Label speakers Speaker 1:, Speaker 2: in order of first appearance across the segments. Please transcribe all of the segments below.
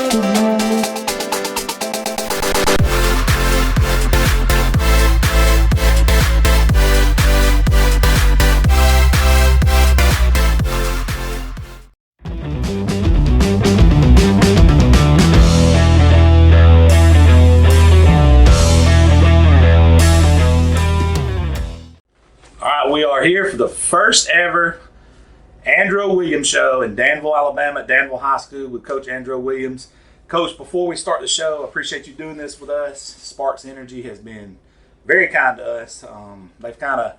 Speaker 1: We are here for the first ever Andro Williams show in Danville, Alabama at Danville High School with Coach Andro Williams. Coach, before we start the show, I appreciate you doing this with us. Sparks Energy has been very kind to us. They've kind of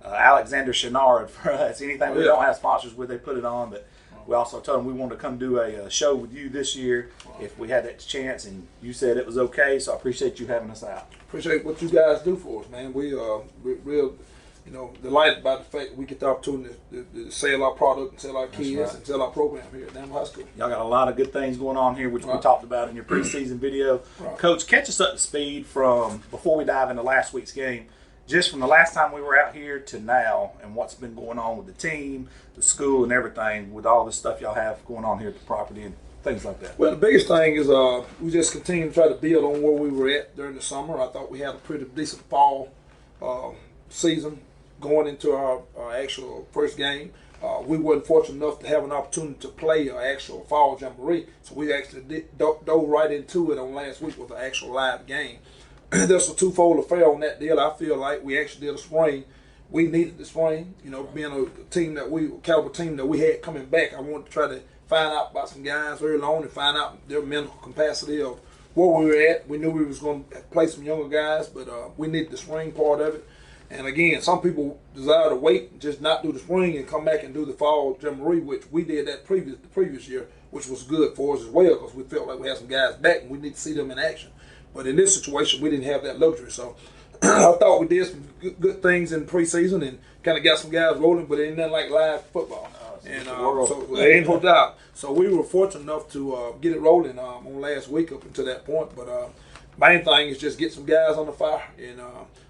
Speaker 1: Alexander Chenard for us. Anything we don't have sponsors with, they put it on. But we also told them we wanted to come do a show with you this year if we had that chance, and you said it was okay. So I appreciate you having us out.
Speaker 2: Appreciate what you guys do for us, man. We're real, delighted by the fact that we get the opportunity to sell our product and sell our kids and sell our program here at Danville High School.
Speaker 1: Y'all got a lot of good things going on here, which we talked about in your preseason video. Coach, catch us up to speed from before we dive into last week's game, just from the last time we were out here to now, and what's been going on with the team, the school, and everything with all the stuff y'all have going on here at the property and things like that.
Speaker 2: Well, the biggest thing is we just continue to try to build on where we were at during the summer. I thought we had a pretty decent fall season going into our actual first game. We weren't fortunate enough to have an opportunity to play our actual fall jamboree, so we actually dove right into it on last week with an actual live game. There's a twofold affair on that deal. I feel like we actually did a spring. We needed the spring, being a team caliber team that we had coming back. I wanted to try to find out about some guys early on and find out their mental capacity of where we were at. We knew we was going to play some younger guys, but we needed the spring part of it. And again, some people desire to wait and just not do the spring and come back and do the fall jamboree, which we did that the previous year, which was good for us as well because we felt like we had some guys back and we need to see them in action. But in this situation, we didn't have that luxury. So I thought we did some good things in preseason and kind of got some guys rolling, but it ain't nothing like live football. So there ain't no doubt. So we were fortunate enough to get it rolling on last week up until that point. But main thing is just get some guys on the fire. And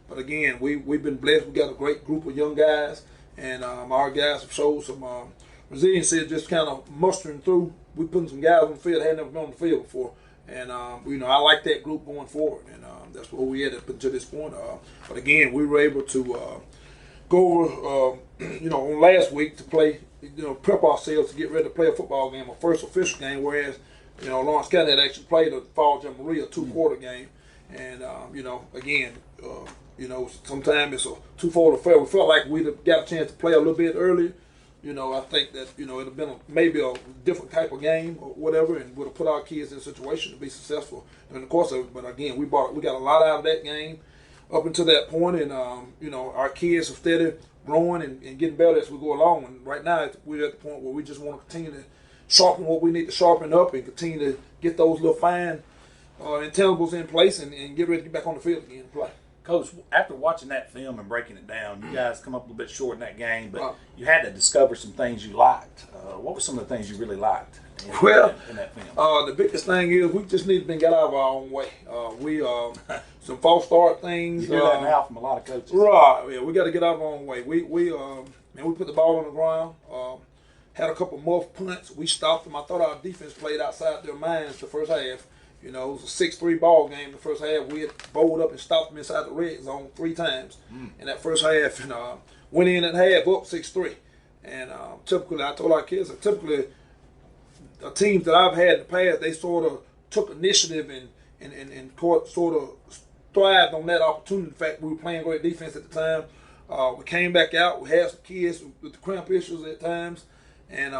Speaker 2: but again, we've been blessed. We got a great group of young guys, and our guys have showed some resiliency, just kind of mustering through. We putting some guys on the field that had never been on the field before. And, I like that group going forward, and that's where we had up until this point. But again, we were able to go over, on last week to play, prep ourselves to get ready to play a football game, a first official game, whereas, Lawrence County had actually played a fall jamboree, a two-quarter game. And, again, sometimes it's a twofold affair. We felt like we'd have got a chance to play a little bit earlier. I think that, it'd have been maybe a different type of game or whatever, and would have put our kids in a situation to be successful in the course of it. But again, we got a lot out of that game up until that point, and, our kids are steady growing and getting better as we go along. And right now, we're at the point where we just want to continue to sharpen what we need to sharpen up and continue to get those little fine intangibles in place and get ready to get back on the field again and play.
Speaker 1: Coach, after watching that film and breaking it down, you guys come up a little bit short in that game, but you had to discover some things you liked. What were some of the things you really liked in that film?
Speaker 2: The biggest thing is we just need to get out of our own way. We some false start things.
Speaker 1: You hear that now from a lot of coaches.
Speaker 2: Right, yeah, we got to get out of our own way. We put the ball on the ground, had a couple muff punts. We stopped them. I thought our defense played outside their minds the first half. It was a 6-3 ball game the first half. We had bowled up and stopped them inside the red zone 3 times in that first half. And went in at half up 6-3. And typically, I told our kids, typically, the teams that I've had in the past, they sort of took initiative and sort of thrived on that opportunity. In fact, we were playing great defense at the time. We came back out. We had some kids with the cramp issues at times. And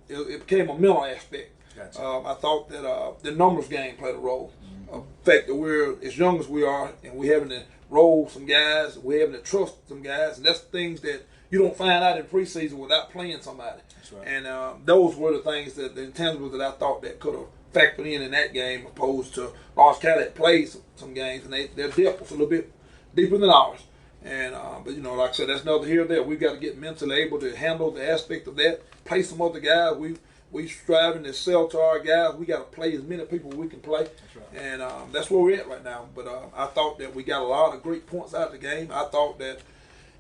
Speaker 2: it became a mental aspect. Gotcha. I thought that the numbers game played a role. The fact that we're as young as we are and we're having to roll some guys, we're having to trust some guys, and that's things that you don't find out in preseason without playing somebody. That's right. And those were the things the intangibles that I thought that could have factored in that game, opposed to Lawrence County that played some games and their depth was a little bit deeper than ours. And but like I said, that's neither here or there. We've got to get mentally able to handle the aspect of that. Play some other guys. We striving to sell to our guys. We got to play as many people we can play. That's right. And that's where we're at right now. But I thought that we got a lot of great points out of the game. I thought that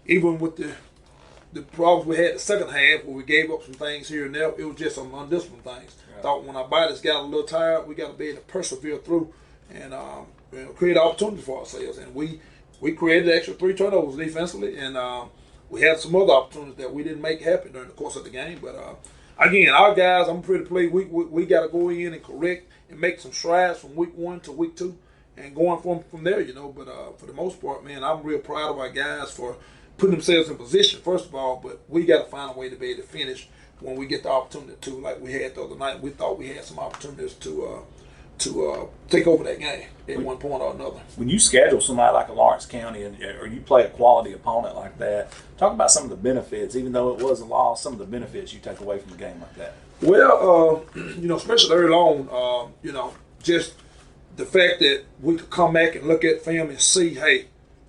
Speaker 2: even with the problems we had the second half where we gave up some things here and there, it was just some undisciplined things. I thought when our bodies got a little tired, we got to be able to persevere through and create opportunities for ourselves. And we created extra 3 turnovers defensively, and we had some other opportunities that we didn't make happen during the course of the game. But again, our guys, I'm pretty pleased. We got to go in and correct and make some strides from week 1 to week 2 and going from there, But for the most part, man, I'm real proud of our guys for putting themselves in position, first of all, but we got to find a way to be able to finish when we get the opportunity to, like we had the other night. We thought we had some opportunities to take over that game at one point or another.
Speaker 1: When you schedule somebody like a Lawrence County or you play a quality opponent like that, talk about some of the benefits, even though it was a loss, some of the benefits you take away from a game like that.
Speaker 2: Well, especially early on, just the fact that we could come back and look at film and see, hey,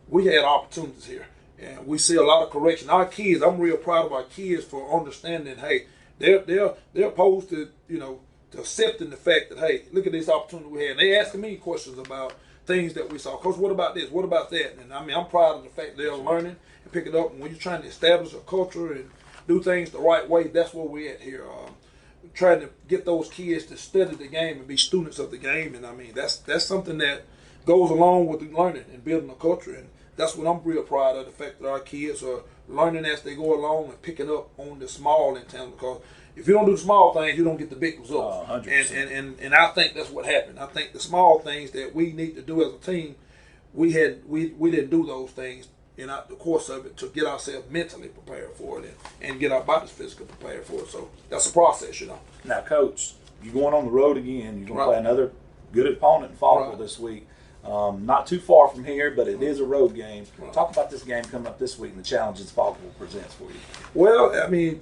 Speaker 2: we had opportunities here. And we see a lot of correction. Our kids, I'm real proud of our kids for understanding, hey, they're opposed to, to accepting the fact that, hey, look at this opportunity we had. And they asking me questions about things that we saw. Coach, what about this? What about that? And I'm proud of the fact they're learning and picking up. And when you're trying to establish a culture and do things the right way, that's where we're at here. Trying to get those kids to study the game and be students of the game. And that's something that goes along with learning and building a culture. And that's what I'm real proud of, the fact that our kids are learning as they go along and picking up on the small intangible. Because if you don't do the small things, you don't get the big results.
Speaker 1: 100%.
Speaker 2: And I think that's what happened. I think the small things that we need to do as a team, we didn't do those things in the course of it to get ourselves mentally prepared for it and get our bodies physically prepared for it. So that's a process,
Speaker 1: Now, Coach, you're going on the road again. You're going to play another good opponent in Falkville this week. Not too far from here, but it is a road game. Talk about this game coming up this week and the challenges Falkville presents for you.
Speaker 2: Well,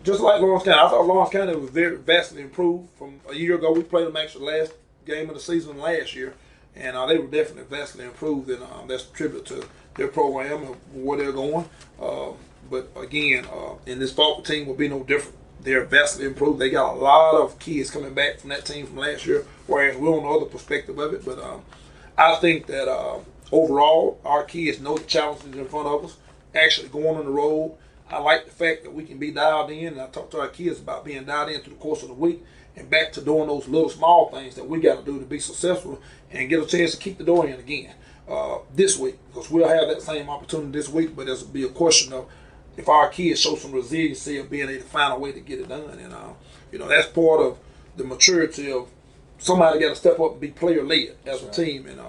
Speaker 2: just like Lawrence County, I thought Lawrence County was very vastly improved from a year ago. We played them actually last game of the season last year, and they were definitely vastly improved, and that's a tribute to their program and where they're going. But again, in this Falkville team will be no different. They're vastly improved. They got a lot of kids coming back from that team from last year, whereas we're on the other perspective of it. But I think that overall, our kids know the challenges in front of us. Actually going on the road, I like the fact that we can be dialed in, and I talk to our kids about being dialed in through the course of the week and back to doing those little small things that we got to do to be successful and get a chance to keep the door in again this week, because we'll have that same opportunity this week, but there'll be a question of if our kids show some resiliency of being able to find a way to get it done. And, that's part of the maturity of somebody got to step up and be player-led as a team, and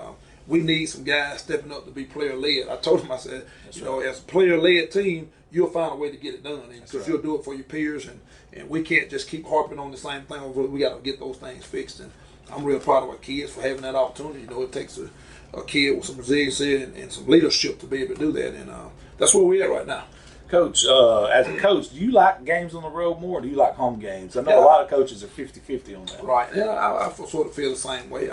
Speaker 2: we need some guys stepping up to be player-led. I told them, I said, as a player-led team, you'll find a way to get it done, because you'll do it for your peers, and we can't just keep harping on the same thing over. We got to get those things fixed, and I'm real proud of our kids for having that opportunity. It takes a kid with some resiliency and some leadership to be able to do that, and that's where we're at right now.
Speaker 1: Coach, as a coach, do you like games on the road more, or do you like home games? I know a lot of coaches are 50-50 on that.
Speaker 2: Right. Yeah, I sort of feel the same way.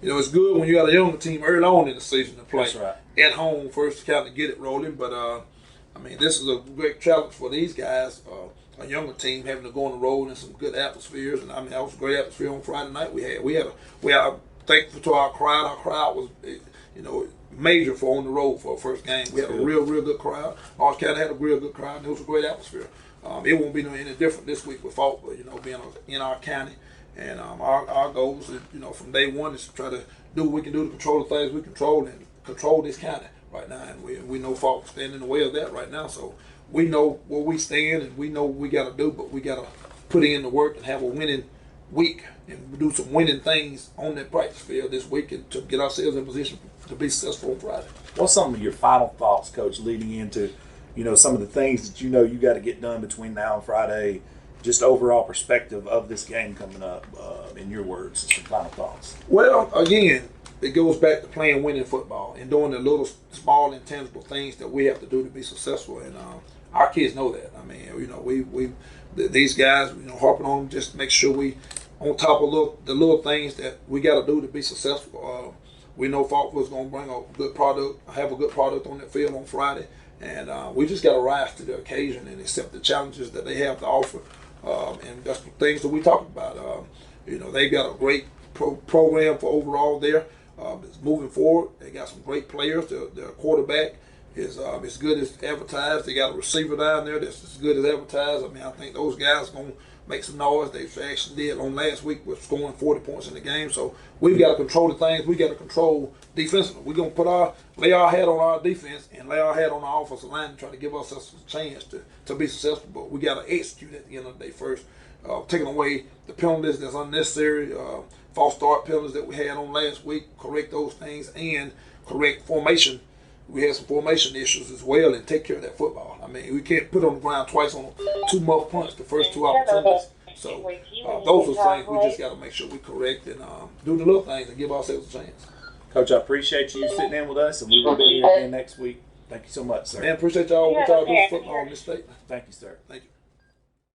Speaker 2: It's good when you got a younger team early on in the season to play at home first to kind of get it rolling. But, this is a great challenge for these guys, a younger team having to go on the road in some good atmospheres. And, that was a great atmosphere on Friday night. We had thankful to our crowd. Our crowd was, major for on the road for our first game. We had a real good crowd. Lawrence County had a real good crowd, and it was a great atmosphere. It won't be any different this week with Falkville, being in our county. And our goals, from day one is to try to do what we can do to control the things we control and control this county right now. And we know Falkville standing in the way of that right now. So we know where we stand and we know what we got to do, but we got to put in the work and have a winning week and do some winning things on that practice field this week and to get ourselves in position to be successful on Friday.
Speaker 1: What's some of your final thoughts, Coach, leading into, some of the things that you got to get done between now and Friday, just overall perspective of this game coming up, in your words, some final thoughts? Well,
Speaker 2: again, it goes back to playing winning football and doing the little, small, intangible things that we have to do to be successful. And our kids know that. These guys, harping on them, just make sure we on top of the little things that we got to do to be successful. We know Falkville's going to bring a good product, have a good product on that field on Friday, and we just got to rise to the occasion and accept the challenges that they have to offer. And that's the things that we talk about. They got a great program for overall there. It's moving forward. They got some great players. Their quarterback is as good as advertised. They got a receiver down there that's as good as advertised. I think those guys are going to make some noise. They actually did on last week with scoring 40 points in the game. So we've got to control the things. We got to control defensively. We're going to lay our hat on our defense and lay our hat on our offensive line and try to give ourselves a chance to be successful. But we got to execute at the end of the day first. Taking away the penalties that's unnecessary, false start penalties that we had on last week, correct those things, and correct formation. We had some formation issues as well, and take care of that football. I mean, we can't put it on the ground twice on 2 muff punts the first 2 opportunities. So those are things we just got to make sure we correct and do the little things and give ourselves a chance.
Speaker 1: Coach, I appreciate you sitting in with us, and we will be here again next week. Thank you so much, sir.
Speaker 2: Man, appreciate y'all what y'all do for football in this state.
Speaker 1: Thank you, sir.
Speaker 2: Thank you.